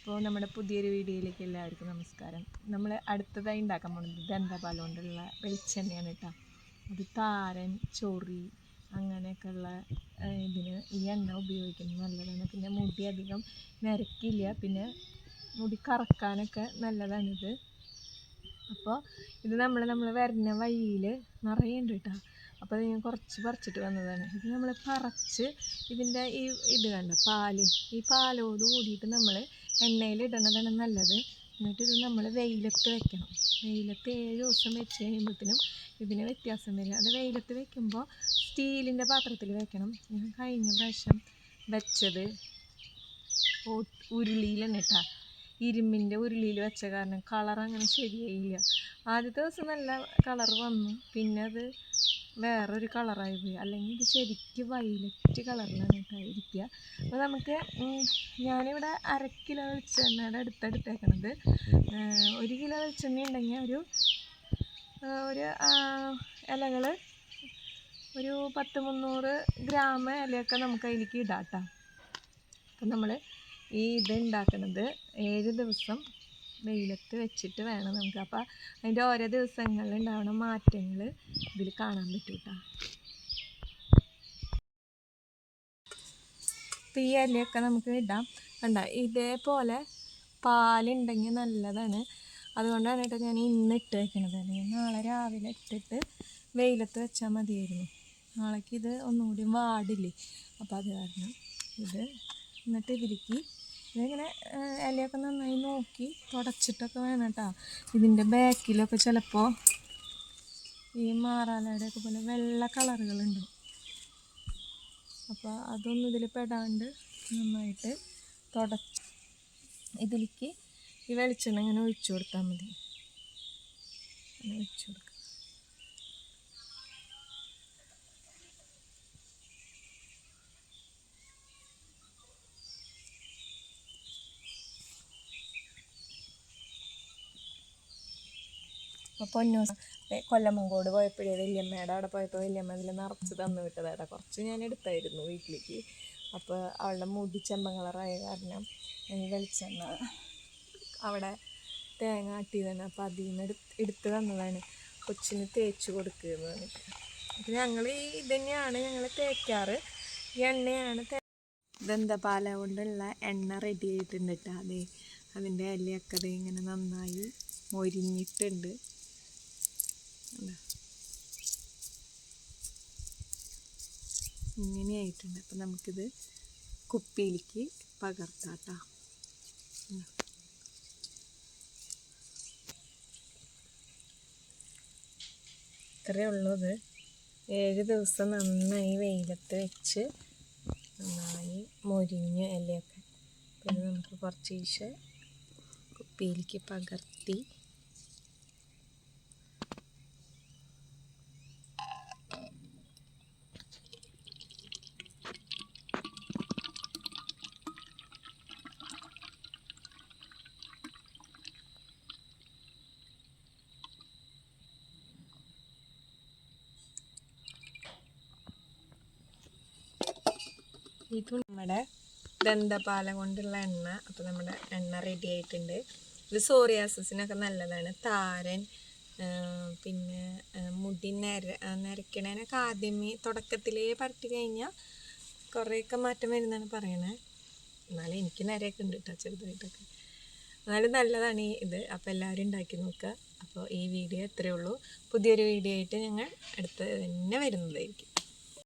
അപ്പോൾ നമ്മുടെ പുതിയൊരു വീഡിയോയിലേക്ക് എല്ലാവർക്കും നമസ്കാരം. നമ്മൾ അടുത്തതായി ഉണ്ടാക്കാൻ പോകുന്നത് ദന്തപാൽ കൊണ്ടുള്ള വെളിച്ചെണ്ണയാണ് കേട്ടോ. അത് താരൻ, ചൊറി അങ്ങനെയൊക്കെയുള്ള ഇതിന് ഈ എണ്ണ ഉപയോഗിക്കുന്നത് നല്ലതാണ്. പിന്നെ മുടി അധികം നരക്കില്ല, പിന്നെ മുടി കറക്കാനൊക്കെ നല്ലതാണിത്. അപ്പോൾ ഇത് നമ്മൾ വരുന്ന വഴിയിൽ നിറയെ ഉണ്ട് കേട്ടോ. അപ്പോൾ അത് ഞാൻ കുറച്ച് പറിച്ചിട്ട് വന്നതാണ്. ഇത് നമ്മൾ പറിച്ച് ഇതിൻ്റെ ഇത് കണ്ട ഈ പാലോട് കൂടിയിട്ട് നമ്മൾ എണ്ണയിലിടണതാണ് നല്ലത്. എന്നിട്ട് ഇത് നമ്മൾ വെയിലത്ത് വെക്കണം. വെയിലത്ത് 7 ദിവസം വെച്ച് കഴിയുമ്പോഴത്തേനും ഇതിന് വ്യത്യാസം വരും. അത് വെയിലത്ത് വെക്കുമ്പോൾ സ്റ്റീലിൻ്റെ പാത്രത്തിൽ വെക്കണം. ഞാൻ കഴിഞ്ഞ പ്രാവശ്യം വെച്ചത് ഉരുളിയിലാണ് കേട്ടോ. ഇരുമ്പിൻ്റെ ഉരുളിയിൽ വെച്ച കാരണം കളർ അങ്ങനെ ശരിയായില്ല. ആദ്യത്തെ ദിവസം നല്ല കളർ വന്നു, പിന്നെ അത് വേറൊരു കളറായി പോയി. അല്ലെങ്കിൽ ഇത് ശരിക്കും വയലറ്റ് കളറിലാണ് കേട്ടോ ഇരിക്കുക. അപ്പോൾ നമുക്ക് ഞാനിവിടെ 1/2 കിലോ വെളിച്ചെണ്ണയുടെ എടുത്തേക്കണത്. 1 കിലോ വെളിച്ചെണ്ണ ഉണ്ടെങ്കിൽ ഒരു ഇലകൾ ഒരു 100-300 ഗ്രാം ഇലയൊക്കെ നമുക്ക് അതിലേക്ക് ഇടാം കേട്ടോ. അപ്പം നമ്മൾ ഇത് ഉണ്ടാക്കുന്നത് 7 ദിവസം വെയിലത്ത് വെച്ചിട്ട് വേണം നമുക്ക്. അപ്പോൾ അതിൻ്റെ ഓരോ ദിവസങ്ങളിൽ ഉണ്ടാവുന്ന മാറ്റങ്ങൾ ഇതിൽ കാണാൻ പറ്റും കേട്ടോ. അപ്പോൾ ഈ ഇലയൊക്കെ നമുക്ക് ഇടാം. കണ്ട ഇതേപോലെ പാലുണ്ടെങ്കിൽ നല്ലതാണ്. അതുകൊണ്ടാണ് കേട്ടോ ഞാൻ ഇന്ന് ഇട്ട് വയ്ക്കണത്. അല്ലെങ്കിൽ നാളെ രാവിലെ ഇട്ടിട്ട് വെയിലത്ത് വെച്ചാൽ മതിയായിരുന്നു. നാളേക്ക് ഇത് ഒന്നുകൂടി വാടില്ലേ. അപ്പോൾ അത് കാരണം ഇത് എന്നിട്ട് ഇതിലേക്ക് ഇതിങ്ങനെ ഇലയൊക്കെ നന്നായി നോക്കി തുടച്ചിട്ടൊക്കെ വേണം കേട്ടോ. ഇതിൻ്റെ ബാക്കിലൊക്കെ ചിലപ്പോൾ ഈ മാറാലയുടെയൊക്കെ പോലെ വെള്ള കളറുകളുണ്ടാവും. അപ്പോൾ അതൊന്നും ഇതിൽ പെടാണ്ട് നന്നായിട്ട് തുടച്ച് ഇതിലേക്ക് ഈ വെളിച്ചെണ്ണ ഇങ്ങനെ ഒഴിച്ചു കൊടുത്താൽ മതി. ഒഴിച്ചു കൊടുക്കുക. അപ്പോൾ കൊല്ലമങ്കോട് പോയപ്പോഴേ വല്യമ്മയുടെ അവിടെ പോയപ്പോൾ വല്യമ്മ അതിൽ നിറച്ച് തന്നു വിട്ടതായിട്ടാ. കുറച്ച് ഞാൻ എടുത്തായിരുന്നു വീട്ടിലേക്ക്. അപ്പോൾ അവളുടെ മുടി ചെമ്പൻ കളറായ കാരണം വെളിച്ചെണ്ണ അവിടെ തേങ്ങ ആട്ടിയതാണ്. അപ്പോൾ അതിൽ നിന്ന് എടുത്ത് തന്നതാണ്. കൊച്ചിന് തേച്ച് കൊടുക്കുകയെന്ന് പറഞ്ഞിട്ട്. അപ്പോൾ ഞങ്ങൾ ഇത് തന്നെയാണ് ഞങ്ങൾ തേക്കാറ്. ഈ എണ്ണയാണ് ദന്തപാല കൊണ്ടുള്ള എണ്ണ റെഡി ആയിട്ടുണ്ട് കേട്ടോ. അതെ, അതിൻ്റെ ഇലയൊക്കെ അത് ഇങ്ങനെ നന്നായി മൊരിഞ്ഞിട്ടുണ്ട്. ഇങ്ങനെയായിട്ടുണ്ട്. അപ്പം നമുക്കിത് കുപ്പിയിലേക്ക് പകർത്താം കേട്ടോ. ഇത്രയേ ഉള്ളത്. 7 ദിവസം നന്നായി വെയിലത്ത് വെച്ച് നന്നായി മൊരിഞ്ഞ് ഇലയൊക്കെ. പിന്നെ നമുക്ക് കുറച്ച് കുപ്പിയിലേക്ക് പകർത്തി ഇത് നമ്മുടെ ദന്തപാല കൊണ്ടുള്ള എണ്ണ. അപ്പോൾ നമ്മുടെ എണ്ണ റെഡി ആയിട്ടുണ്ട്. ഇത് സോറിയാസിസിനൊക്കെ നല്ലതാണ്. താരൻ, പിന്നെ മുടി നരക്കണേനൊക്കെ ആദ്യമേ തുടക്കത്തിലേ പരട്ടി കഴിഞ്ഞാൽ കുറേയൊക്കെ മാറ്റം വരുന്നതാണ് പറയണേ. എന്നാലും എനിക്ക് നരയൊക്കെ ഉണ്ട് കേട്ടോ ചെറുതായിട്ടൊക്കെ. എന്നാലും നല്ലതാണ് ഇത്. അപ്പോൾ എല്ലാവരും ഉണ്ടാക്കി നോക്കുക. അപ്പോൾ ഈ വീഡിയോ ഇത്രയേ ഉള്ളൂ. പുതിയൊരു വീഡിയോ ആയിട്ട് ഞങ്ങൾ അടുത്ത് തന്നെ വരുന്നതായിരിക്കും.